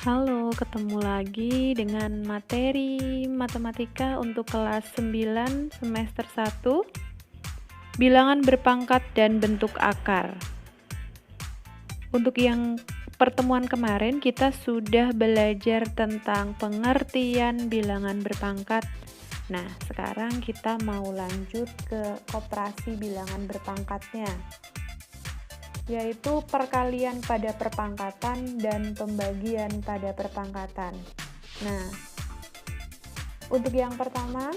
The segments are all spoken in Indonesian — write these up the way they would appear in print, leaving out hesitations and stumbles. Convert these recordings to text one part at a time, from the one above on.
Halo, ketemu lagi dengan materi matematika untuk kelas 9 semester 1, bilangan berpangkat dan bentuk akar. Untuk yang pertemuan kemarin kita sudah belajar tentang pengertian bilangan berpangkat. Nah, sekarang kita mau lanjut ke operasi bilangan berpangkatnya, yaitu perkalian pada perpangkatan dan pembagian pada perpangkatan. Nah, untuk yang pertama,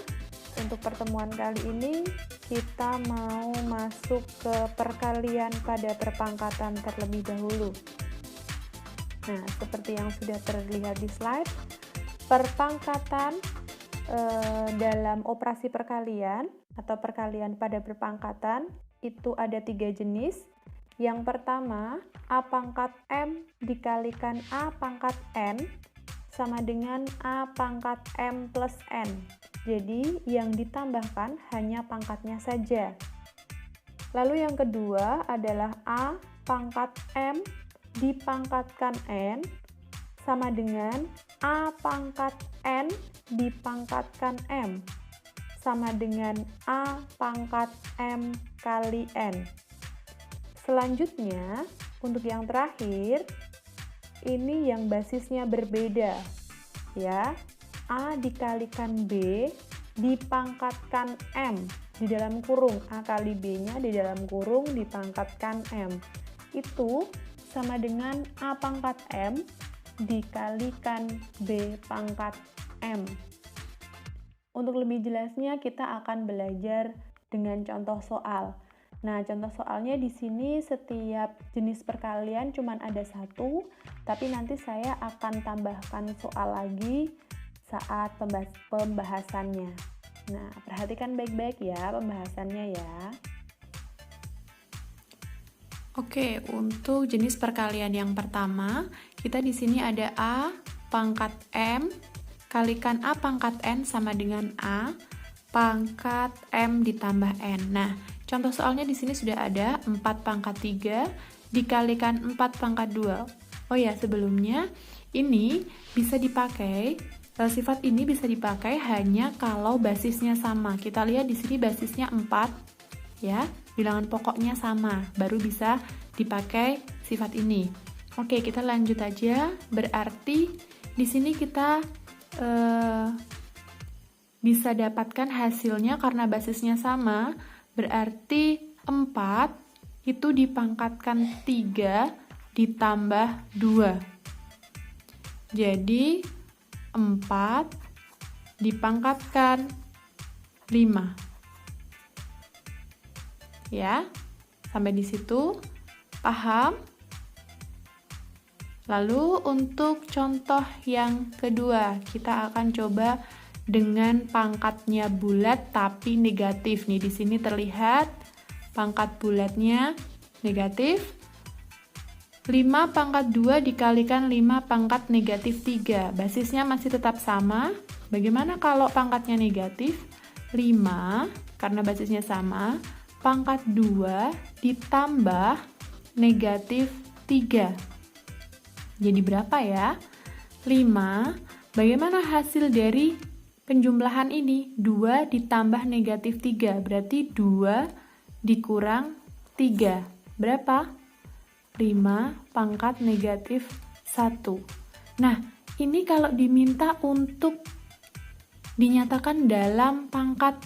untuk pertemuan kali ini, kita mau masuk ke perkalian pada perpangkatan terlebih dahulu. Nah, seperti yang sudah terlihat di slide, perpangkatan dalam operasi perkalian atau perkalian pada perpangkatan itu ada 3 jenis. Yang pertama, A pangkat M dikalikan A pangkat N sama dengan A pangkat M plus N. Jadi, yang ditambahkan hanya pangkatnya saja. Lalu yang kedua adalah A pangkat M dipangkatkan N sama dengan A pangkat N dipangkatkan M sama dengan A pangkat M kali N. Selanjutnya, untuk yang terakhir, ini yang basisnya berbeda, ya. A dikalikan B dipangkatkan M di dalam kurung, A kali B-nya di dalam kurung dipangkatkan M. Itu sama dengan A pangkat M dikalikan B pangkat M. Untuk lebih jelasnya kita akan belajar dengan contoh soal. Nah, contoh soalnya di sini setiap jenis perkalian cuma ada satu, tapi nanti saya akan tambahkan soal lagi saat pembahasannya. Nah, perhatikan baik-baik ya pembahasannya ya. Oke, untuk jenis perkalian yang pertama, kita di sini ada A pangkat M kalikan A pangkat N sama dengan A pangkat M ditambah N. Nah, contoh soalnya di sini sudah ada 4 pangkat 3 dikalikan 4 pangkat 2. Oh ya, sebelumnya ini bisa dipakai, sifat ini bisa dipakai hanya kalau basisnya sama. Kita lihat di sini basisnya 4, ya, bilangan pokoknya sama, baru bisa dipakai sifat ini. Oke, kita lanjut aja. Berarti di sini kita bisa dapatkan hasilnya karena basisnya sama. Berarti 4 itu dipangkatkan 3 ditambah 2. Jadi 4 dipangkatkan 5. Ya, sampai di situ paham? Lalu untuk contoh yang kedua, kita akan coba dengan pangkatnya bulat tapi negatif. Nih di sini terlihat pangkat bulatnya negatif. 5 pangkat 2 dikalikan 5 pangkat negatif 3. Basisnya masih tetap sama. Bagaimana kalau pangkatnya negatif? 5 karena basisnya sama, pangkat 2 ditambah negatif 3. Jadi berapa ya? 5. Bagaimana hasil dari penjumlahan ini? 2 ditambah negatif 3. Berarti 2 dikurang 3. Berapa? 5 pangkat negatif 1. Nah, ini kalau diminta untuk dinyatakan dalam pangkat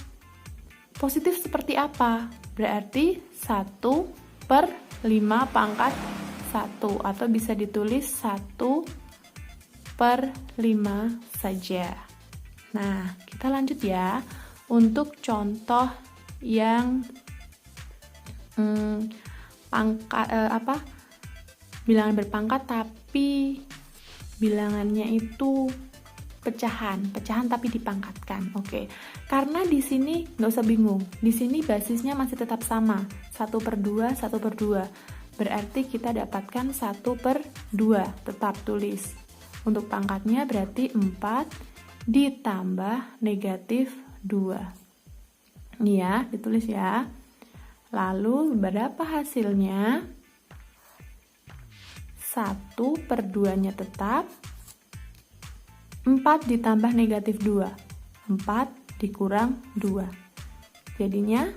positif seperti apa? Berarti 1 per 5 pangkat 1, atau bisa ditulis 1 per 5 saja. Nah, kita lanjut ya untuk contoh yang bilangan berpangkat tapi bilangannya itu pecahan tapi dipangkatkan. Oke. Karena di sini nggak usah bingung. Di sini basisnya masih tetap sama, 1 per 2, 1 per 2. Berarti kita dapatkan 1 per 2, tetap tulis. Untuk pangkatnya berarti 4 ditambah negatif 2. Ini ya, ditulis ya. Lalu berapa hasilnya? 1 per 2-nya tetap, 4 ditambah negatif 2. 4 dikurang 2. Jadinya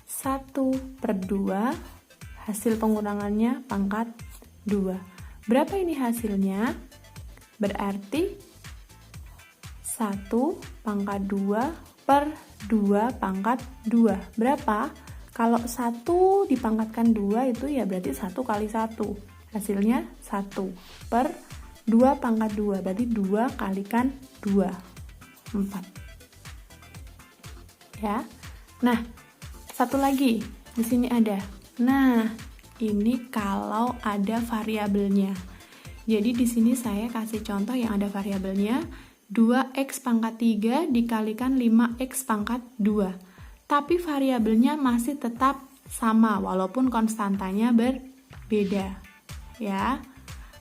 1/2, hasil pengurangannya pangkat 2. Berapa ini hasilnya? Berarti 1 pangkat 2 per 2 pangkat 2. Berapa? Kalau 1 dipangkatkan 2 itu ya berarti 1 kali 1. Hasilnya 1 per 2 pangkat 2. Berarti 2 kalikan 2. 4. Ya. Nah, satu lagi di sini ada. Nah, ini kalau ada variabelnya. Jadi di sini saya kasih contoh yang ada variabelnya 2x pangkat 3 dikalikan 5x pangkat 2. Tapi variabelnya masih tetap sama walaupun konstantanya berbeda. Ya.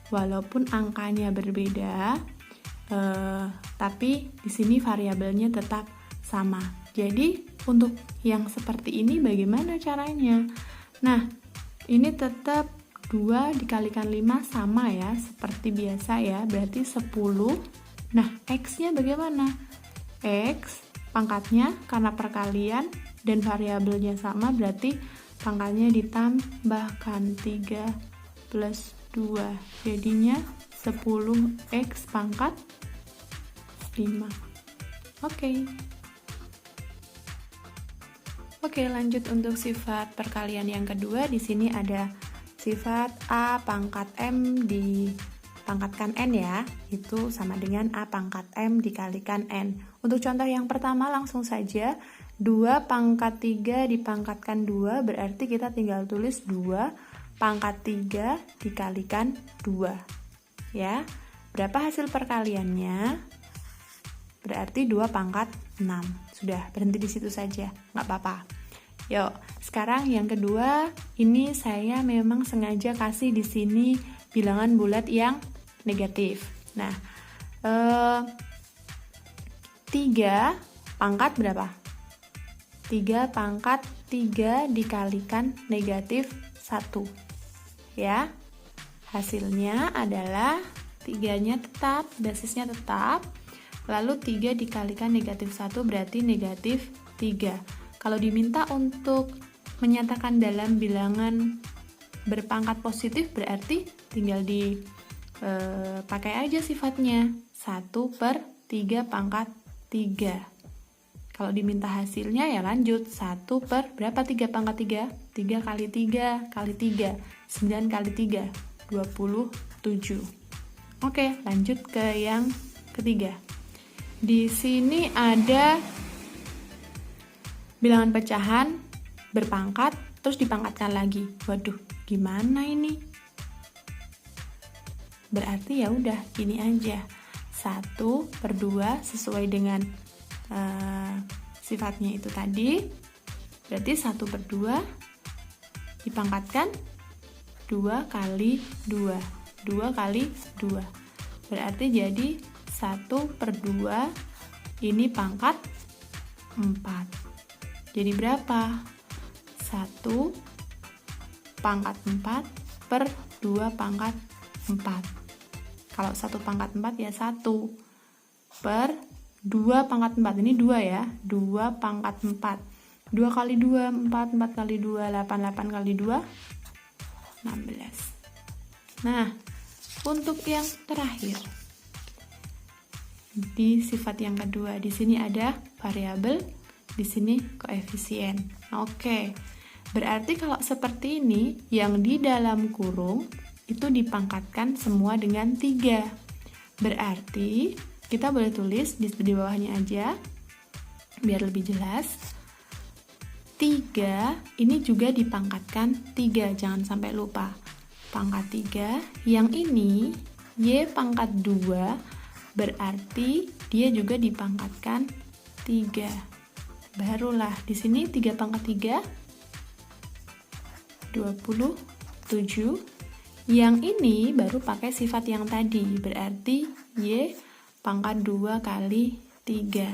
Walaupun angkanya berbeda, tapi di sini variabelnya tetap sama. Jadi untuk yang seperti ini bagaimana caranya? Nah, ini tetap 2 dikalikan 5 sama ya, seperti biasa ya, berarti 10. Nah, X-nya bagaimana? X pangkatnya karena perkalian dan variabelnya sama, berarti pangkatnya ditambahkan 3 plus 2. Jadinya 10X pangkat 5. Oke, lanjut untuk sifat perkalian yang kedua. Di sini ada sifat A pangkat M dipangkatkan N ya. Itu sama dengan A pangkat M dikalikan N. Untuk contoh yang pertama langsung saja. 2 pangkat 3 dipangkatkan 2 berarti kita tinggal tulis 2 pangkat 3 dikalikan 2. Ya. Berapa hasil perkaliannya? Berarti 2 pangkat 6. Sudah, berhenti di situ saja. Nggak apa-apa. Yuk, sekarang yang kedua, ini saya memang sengaja kasih di sini bilangan bulat yang negatif. Nah, 3 pangkat berapa? 3 pangkat 3 dikalikan negatif 1. Ya, hasilnya adalah 3-nya tetap, basisnya tetap. Lalu 3 dikalikan negatif 1 berarti negatif 3. Kalau diminta untuk menyatakan dalam bilangan berpangkat positif berarti tinggal dipakai aja sifatnya 1/3 pangkat 3. Kalau diminta hasilnya ya lanjut 1 per berapa 3 pangkat 3? 3 kali 3 kali 3 9 kali 3 27. Oke, lanjut ke yang ketiga. Di sini ada bilangan pecahan berpangkat terus dipangkatkan lagi. Waduh, gimana ini? Berarti ya udah gini aja. 1/2 sesuai dengan sifatnya itu tadi. Berarti 1/2 dipangkatkan 2 kali 2. 2 kali 2. Berarti jadi 1/2 ini pangkat 4. Jadi berapa? 1 pangkat 4 per 2 pangkat 4. Kalau 1 pangkat 4 ya 1 per 2 pangkat 4. Ini 2 ya. 2 pangkat 4. 2 kali 2, 4. 4 kali 2, 8. 8 kali 2, 16. Nah, untuk yang terakhir. Di sifat yang kedua, di sini ada variabel, di sini koefisien. Oke. Berarti kalau seperti ini, yang di dalam kurung itu dipangkatkan semua dengan 3. Berarti kita boleh tulis di bawahnya aja biar lebih jelas. 3 ini juga dipangkatkan 3, jangan sampai lupa. Pangkat 3, yang ini Y pangkat 2 berarti dia juga dipangkatkan 3. Barulah di sini 3 pangkat 3 27. Yang ini baru pakai sifat yang tadi, berarti Y pangkat 2 kali 3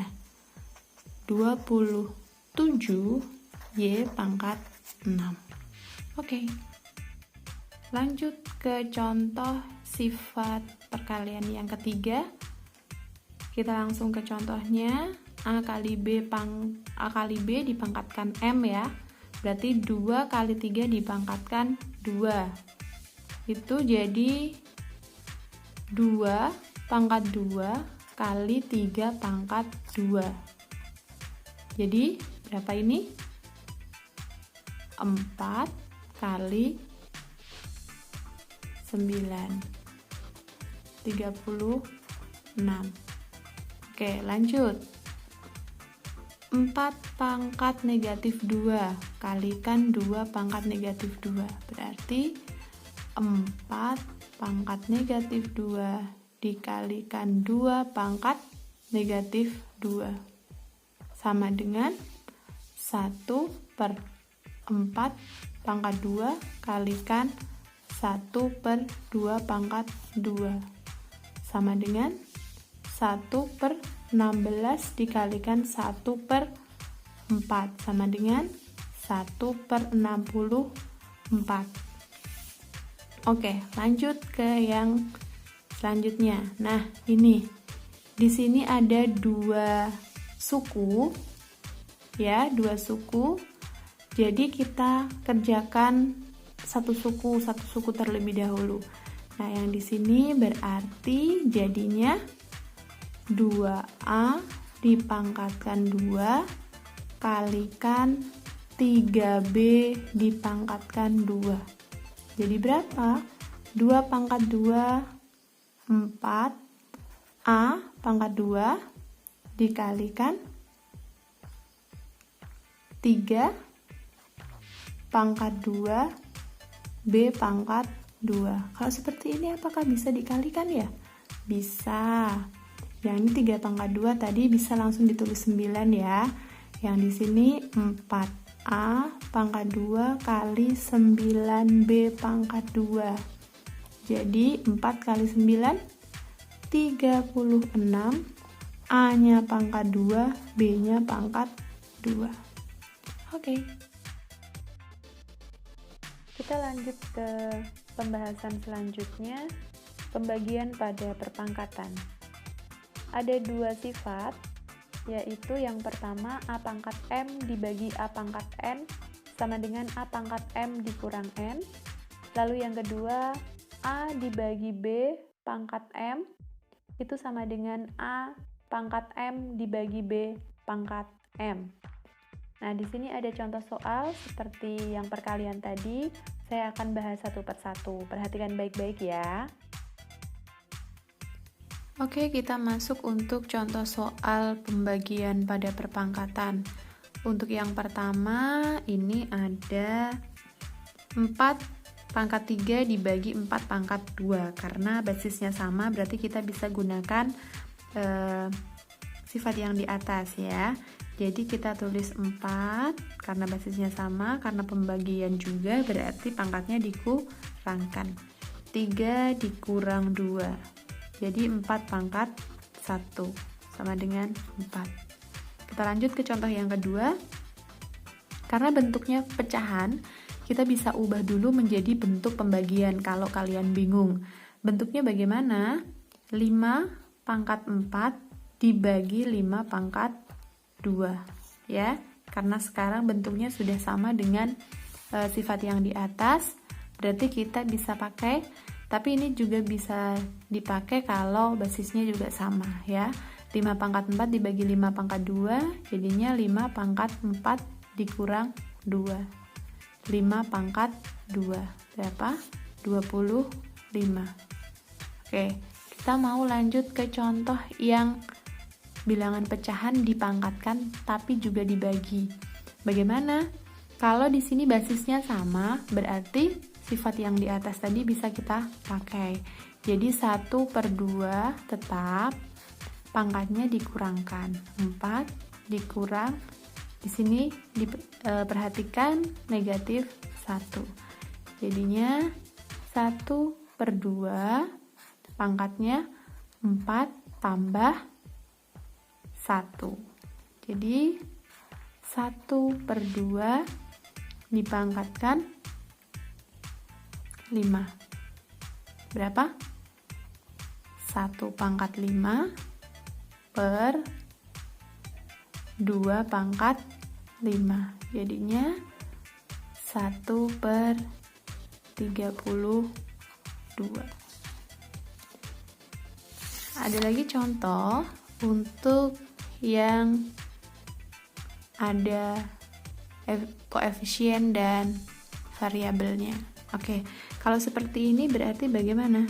27 Y pangkat 6. Oke. Lanjut ke contoh sifat perkalian yang ketiga. Kita langsung ke contohnya. A kali B dipangkatkan M ya. Berarti 2 kali 3 dipangkatkan 2. Itu jadi 2 pangkat 2 kali 3 pangkat 2. Jadi berapa ini? 4 kali 9. 36. Oke, lanjut. 4 pangkat negatif 2 kalikan 2 pangkat negatif 2. Berarti 4 pangkat negatif 2 dikalikan 2 pangkat negatif 2. Sama dengan 1/4 pangkat 2 kalikan 1/2 pangkat 2. Sama dengan 1/16 dikalikan 1/4 sama dengan 1/64. Oke, lanjut ke yang selanjutnya. Nah, ini di sini ada 2 suku ya, 2 suku. Jadi kita kerjakan satu suku terlebih dahulu. Nah, yang di sini berarti jadinya 2A dipangkatkan 2 kalikan 3B dipangkatkan 2. Jadi berapa? 2 pangkat 2, 4. A pangkat 2 dikalikan 3 pangkat 2, B pangkat 2. Kalau seperti ini apakah bisa dikalikan ya? Bisa. Yang ini 3 pangkat 2 tadi bisa langsung ditulis 9 ya. Yang di sini 4A pangkat 2 kali 9B pangkat 2. Jadi 4 kali 9 36. A-nya pangkat 2, B-nya pangkat 2. Oke. Kita lanjut ke pembahasan selanjutnya, pembagian pada perpangkatan. Ada 2 sifat, yaitu yang pertama A pangkat M dibagi A pangkat N sama dengan A pangkat M dikurang N. Lalu yang kedua, A dibagi B pangkat M itu sama dengan A pangkat M dibagi B pangkat M. Nah, di sini ada contoh soal seperti yang perkalian tadi. Saya akan bahas satu persatu. Perhatikan baik-baik ya. Oke, kita masuk untuk contoh soal pembagian pada perpangkatan. Untuk yang pertama, ini ada 4 pangkat 3 dibagi 4 pangkat 2. Karena basisnya sama, berarti kita bisa gunakan sifat yang di atas ya. Jadi kita tulis 4, karena basisnya sama, karena pembagian juga, berarti pangkatnya dikurangkan. 3 dikurang 2. Jadi 4 pangkat 1 sama dengan 4. Kita lanjut ke contoh yang kedua. Karena bentuknya pecahan, kita bisa ubah dulu menjadi bentuk pembagian kalau kalian bingung. Bentuknya bagaimana? 5 pangkat 4 dibagi 5 pangkat 2 ya. Karena sekarang bentuknya sudah sama dengan sifat yang di atas, berarti kita bisa pakai. Tapi ini juga bisa dipakai kalau basisnya juga sama ya. 5 pangkat 4 dibagi 5 pangkat 2, jadinya 5 pangkat 4 dikurang 2. 5 pangkat 2. Berapa? 25. Oke, kita mau lanjut ke contoh yang bilangan pecahan dipangkatkan tapi juga dibagi. Bagaimana? Kalau di sini basisnya sama, berarti sifat yang di atas tadi bisa kita pakai. Jadi 1/2 tetap, pangkatnya dikurangkan. 4 dikurang, di sini perhatikan negatif 1. Jadinya 1/2, pangkatnya 4 tambah 1. Jadi 1/2 dipangkatkan 5. Berapa? 1 pangkat 5 per 2 pangkat 5. Jadinya 1 per 32. Ada lagi contoh untuk yang ada koefisien dan variabelnya. Oke, kalau seperti ini berarti bagaimana?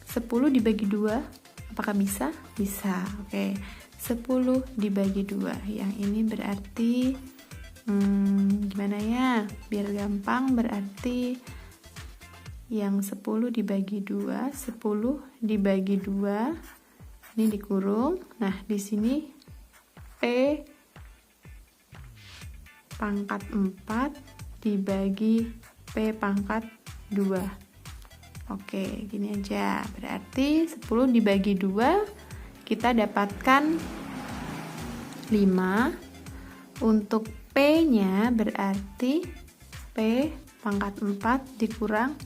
10 dibagi 2, apakah bisa? Bisa. Oke, 10 dibagi 2. Yang ini berarti gimana ya? Biar gampang, berarti yang 10 dibagi 2, 10 dibagi 2 ini dikurung. Nah, di sini P pangkat 4 dibagi P pangkat 2. Oke, gini aja. Berarti 10 dibagi 2 kita dapatkan 5. Untuk P-nya berarti P pangkat 4 dikurang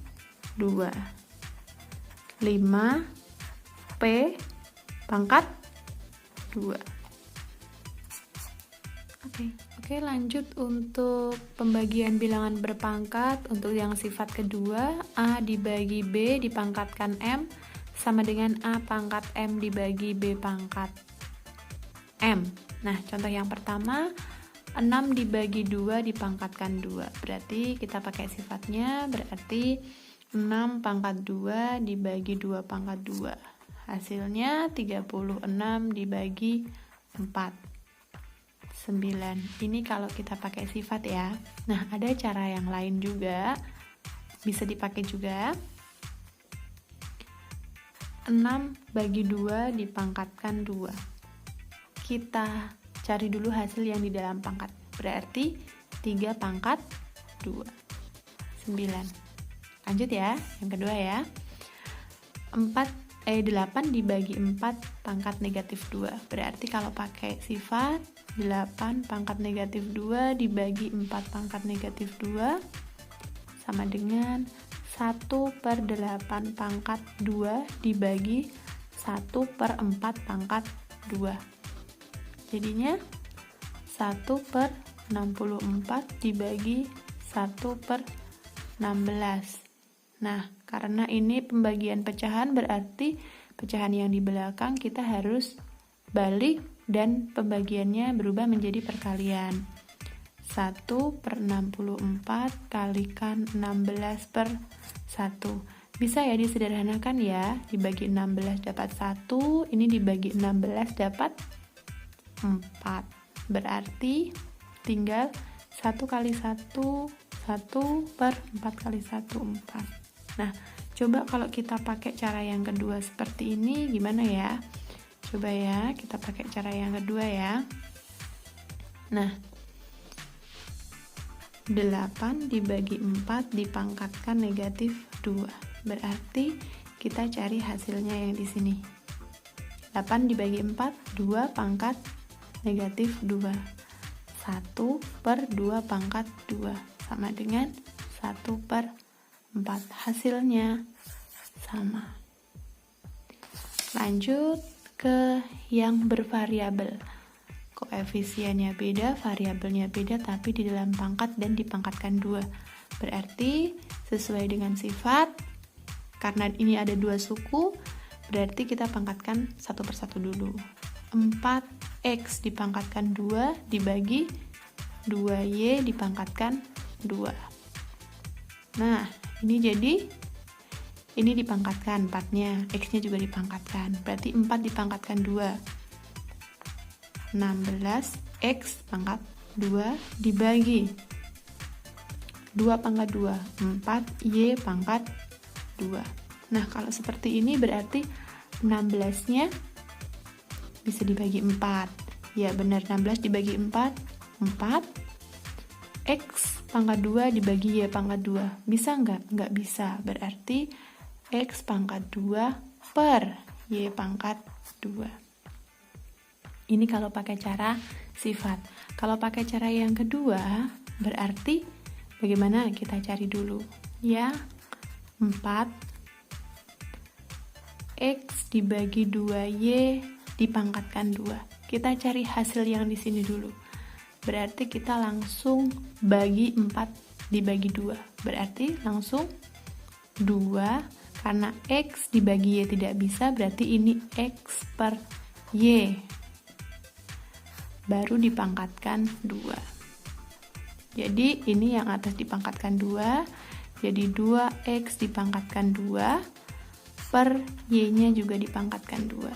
2. 5 P pangkat 2. Oke, lanjut untuk pembagian bilangan berpangkat. Untuk yang sifat kedua, A dibagi B dipangkatkan M sama dengan A pangkat M dibagi B pangkat M. Nah, contoh yang pertama, 6 dibagi 2 dipangkatkan 2. Berarti kita pakai sifatnya, berarti 6 pangkat 2 dibagi 2 pangkat 2. Hasilnya 36 dibagi 4. 9. Ini kalau kita pakai sifat ya. Nah, ada cara yang lain juga. Bisa dipakai juga. 6 bagi 2 dipangkatkan 2. Kita cari dulu hasil yang di dalam pangkat. Berarti 3 pangkat 2. 9. Lanjut ya, yang kedua ya. 8 dibagi 4 pangkat negatif 2. Berarti kalau pakai sifat 8 pangkat negatif 2 dibagi 4 pangkat negatif 2 sama dengan 1 per 8 pangkat 2 dibagi 1 per 4 pangkat 2. Jadinya 1 per 64 dibagi 1 per 16. Nah, karena ini pembagian pecahan, berarti pecahan yang di belakang kita harus balik dan pembagiannya berubah menjadi perkalian. 1 per 64 kalikan 16 per 1. Bisa ya disederhanakan ya, dibagi 16 dapat 1, ini dibagi 16 dapat 4. Berarti tinggal 1 kali 1, 1 per 4 kali 1, 4. Nah, coba kalau kita pakai cara yang kedua seperti ini, gimana ya? Coba ya, kita pakai cara yang kedua ya. Nah, 8 dibagi 4 dipangkatkan negatif 2. Berarti kita cari hasilnya yang di sini. 8 dibagi 4, 2 pangkat negatif 2. 1 per 2 pangkat 2. Sama dengan 1 per 4. Hasilnya sama. Lanjut ke yang bervariabel. Koefisiennya beda, variabelnya beda, tapi di dalam pangkat dan dipangkatkan 2. Berarti sesuai dengan sifat, karena ini ada 2 suku, berarti kita pangkatkan satu persatu dulu. 4x dipangkatkan 2 dibagi 2y dipangkatkan 2. Nah, ini jadi ini dipangkatkan 4-nya, x-nya juga dipangkatkan. Berarti 4 dipangkatkan 2. 16x pangkat 2 dibagi 2 pangkat 2, 4y pangkat 2. Nah, kalau seperti ini berarti 16-nya bisa dibagi 4. Ya, benar, 16 dibagi 4, 4. X pangkat 2 dibagi Y pangkat 2. Bisa nggak? Nggak bisa. Berarti X pangkat 2 per Y pangkat 2. Ini kalau pakai cara sifat. Kalau pakai cara yang kedua, berarti bagaimana? Kita cari dulu. Ya, 4 X dibagi 2Y dipangkatkan 2. Kita cari hasil yang di sini dulu. Berarti kita langsung bagi 4 dibagi 2. Berarti langsung 2, karena X dibagi Y tidak bisa, berarti ini X per Y. Baru dipangkatkan 2. Jadi ini yang atas dipangkatkan 2, jadi 2X dipangkatkan 2 per Y-nya juga dipangkatkan 2.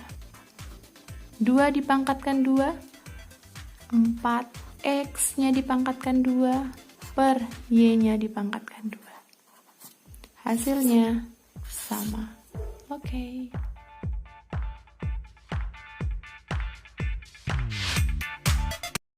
2 dipangkatkan 2, 4X-nya dipangkatkan 2 per Y-nya dipangkatkan 2. Hasilnya sama. Oke.